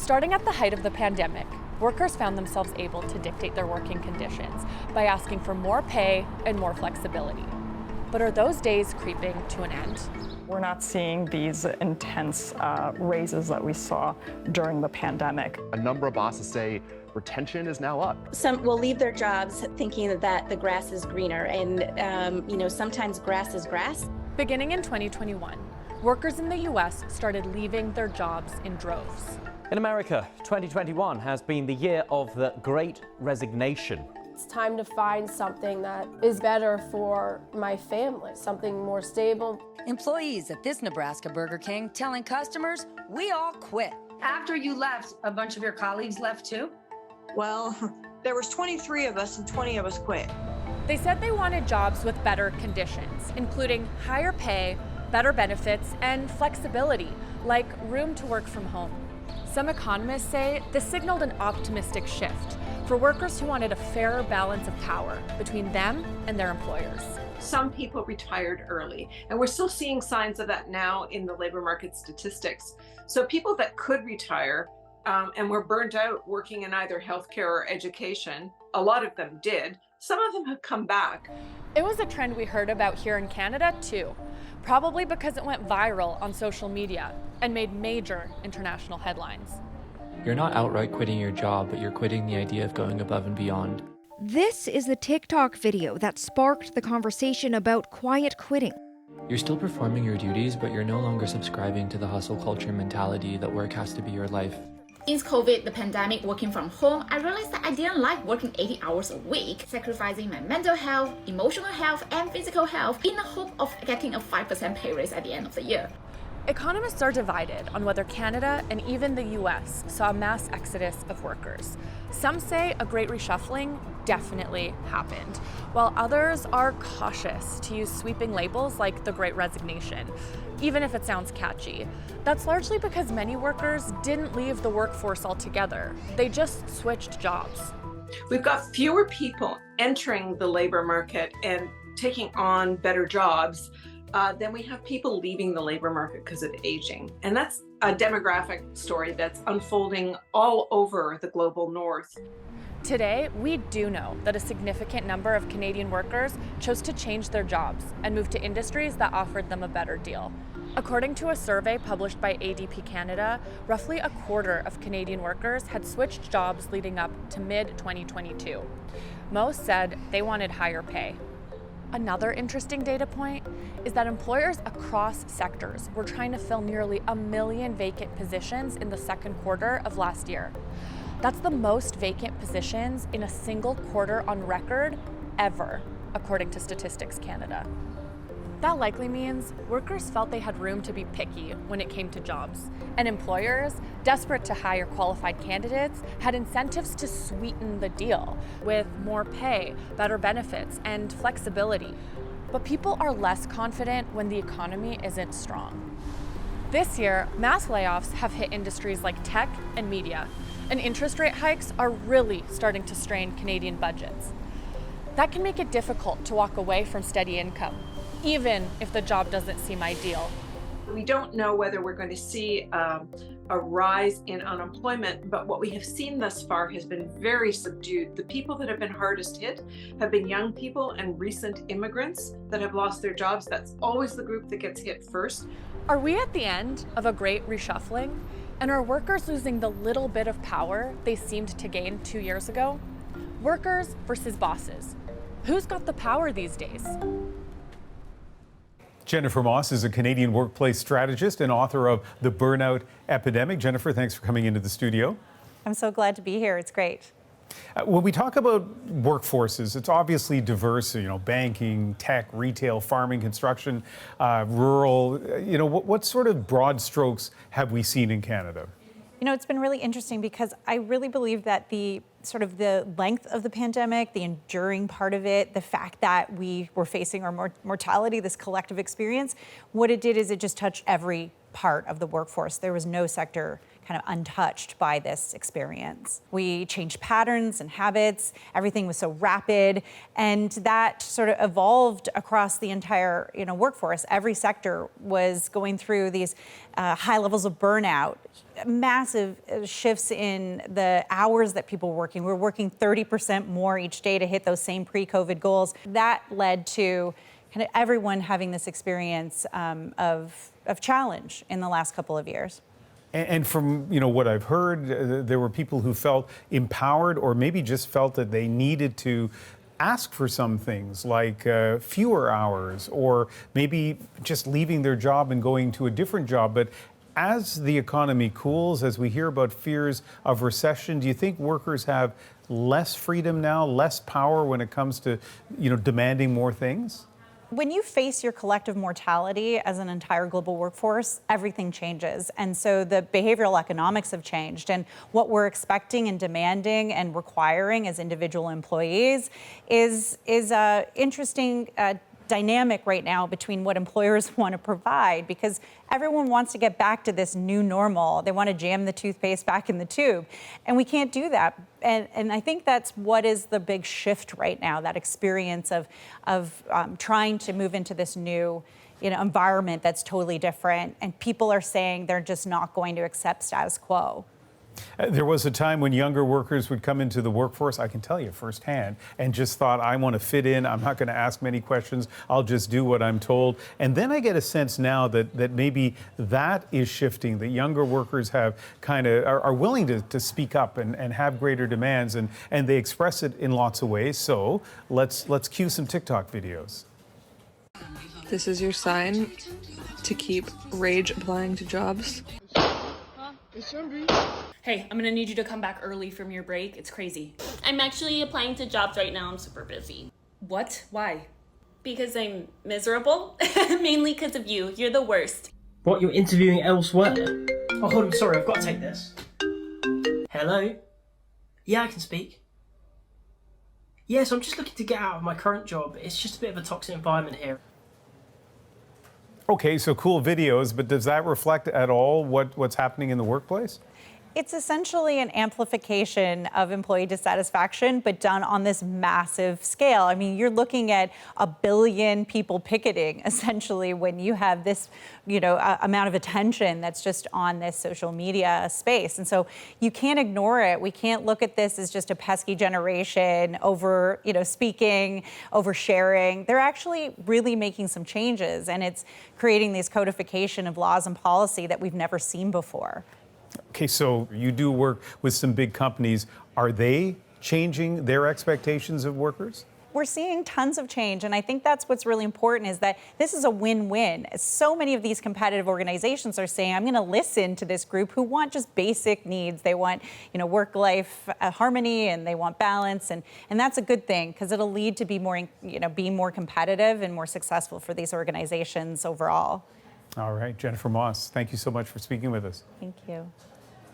Starting at the height of the pandemic, workers found themselves able to dictate their working conditions by asking for more pay and more flexibility. But are those days creeping to an end? We're not seeing these intense raises that we saw during the pandemic. A number of bosses say retention is now up. Some will leave their jobs thinking that the grass is greener, and sometimes grass is grass. Beginning in 2021, workers in the U.S. started leaving their jobs in droves. In America, 2021 has been the year of the Great Resignation. It's time to find something that is better for my family, something more stable. Employees at this Nebraska Burger King telling customers, we all quit. After you left, a bunch of your colleagues left too? Well, there was 23 of us and 20 of us quit. They said they wanted jobs with better conditions, including higher pay, better benefits, and flexibility, like room to work from home. Some economists say this signaled an optimistic shift for workers who wanted a fairer balance of power between them and their employers. Some people retired early, and we're still seeing signs of that now in the labor market statistics. So people that could retire and were burnt out working in either healthcare or education, a lot of them did. Some of them have come back. It was a trend we heard about here in Canada too, probably because it went viral on social media and made major international headlines. You're not outright quitting your job, but you're quitting the idea of going above and beyond. This is the TikTok video that sparked the conversation about quiet quitting. You're still performing your duties, but you're no longer subscribing to the hustle culture mentality that work has to be your life. Since COVID, the pandemic, working from home, I realized that I didn't like working 80 hours a week, sacrificing my mental health, emotional health, and physical health in the hope of getting a 5% pay raise at the end of the year. Economists are divided on whether Canada and even the US saw a mass exodus of workers. Some say a great reshuffling definitely happened, while others are cautious to use sweeping labels like the Great Resignation, even if it sounds catchy. That's largely because many workers didn't leave the workforce altogether. They just switched jobs. We've got fewer people entering the labor market and taking on better jobs then we have people leaving the labor market because of aging. And that's a demographic story that's unfolding all over the global north. Today, we do know that a significant number of Canadian workers chose to change their jobs and move to industries that offered them a better deal. According to a survey published by ADP Canada, roughly a quarter of Canadian workers had switched jobs leading up to mid-2022. Most said they wanted higher pay. Another interesting data point is that employers across sectors were trying to fill nearly 1 million vacant positions in the second quarter of last year. That's the most vacant positions in a single quarter on record ever, according to Statistics Canada. That likely means workers felt they had room to be picky when it came to jobs, and employers, desperate to hire qualified candidates, had incentives to sweeten the deal with more pay, better benefits, and flexibility. But people are less confident when the economy isn't strong. This year, mass layoffs have hit industries like tech and media, and interest rate hikes are really starting to strain Canadian budgets. That can make it difficult to walk away from steady income, even if the job doesn't seem ideal. We don't know whether we're going to see a rise in unemployment, but what we have seen thus far has been very subdued. The people that have been hardest hit have been young people and recent immigrants that have lost their jobs. That's always the group that gets hit first. Are we at the end of a great reshuffling? And are workers losing the little bit of power they seemed to gain 2 years ago? Workers versus bosses. Who's got the power these days? Jennifer Moss is a Canadian workplace strategist and author of The Burnout Epidemic. Jennifer, thanks for coming into the studio. I'm so glad to be here. It's great. When we talk about workforces, it's obviously diverse, banking, tech, retail, farming, construction, rural. What sort of broad strokes have we seen in Canada? It's been really interesting because I really believe that the length of the pandemic, the enduring part of it, the fact that we were facing our mortality, this collective experience, what it did is it just touched every part of the workforce. There was no sector kind of untouched by this experience. We changed patterns and habits. Everything was so rapid, and that sort of evolved across the entire workforce. Every sector was going through these high levels of burnout, massive shifts in the hours that people were working. We're working 30% more each day to hit those same pre-COVID goals. That led to kind of everyone having this experience of challenge in the last couple of years. And from what I've heard, there were people who felt empowered, or maybe just felt that they needed to ask for some things like fewer hours, or maybe just leaving their job and going to a different job. But as the economy cools, as we hear about fears of recession, do you think workers have less freedom now, less power when it comes to demanding more things? When you face your collective mortality as an entire global workforce, everything changes. And so the behavioral economics have changed. And what we're expecting and demanding and requiring as individual employees is an interesting dynamic right now between what employers want to provide, because everyone wants to get back to this new normal. They want to jam the toothpaste back in the tube, and we can't do that. And I think that's what is the big shift right now, that experience of trying to move into this new environment that's totally different, and people are saying they're just not going to accept status quo. There was a time when younger workers would come into the workforce, I can tell you firsthand, and just thought, I want to fit in. I'm not going to ask many questions. I'll just do what I'm told. And then I get a sense now that maybe that is shifting, that younger workers have are willing to speak up and have greater demands, and they express it in lots of ways. So let's cue some TikTok videos. This is your sign to keep rage applying to jobs. Hey, I'm gonna need you to come back early from your break. It's crazy. I'm actually applying to jobs right now. I'm super busy. What? Why? Because I'm miserable. Mainly because of you. You're the worst. What, you're interviewing elsewhere? Oh, hold on, sorry, I've got to take this. Hello? Yeah, I can speak. Yes, I'm just looking to get out of my current job. It's just a bit of a toxic environment here. Okay, so cool videos, but does that reflect at all what's happening in the workplace? It's essentially an amplification of employee dissatisfaction, but done on this massive scale. I mean, you're looking at 1 billion people picketing, essentially, when you have this, amount of attention that's just on this social media space. And so you can't ignore it. We can't look at this as just a pesky generation over, speaking, over sharing. They're actually really making some changes, and it's creating this codification of laws and policy that we've never seen before. Okay, so you do work with some big companies. Are they changing their expectations of workers? We're seeing tons of change, and I think that's what's really important, is that this is a win-win. So many of these competitive organizations are saying, I'm going to listen to this group who want just basic needs. They want, work-life harmony, and they want balance, and that's a good thing, because it'll lead to be more competitive and more successful for these organizations overall. All right, Jennifer Moss, thank you so much for speaking with us. Thank you.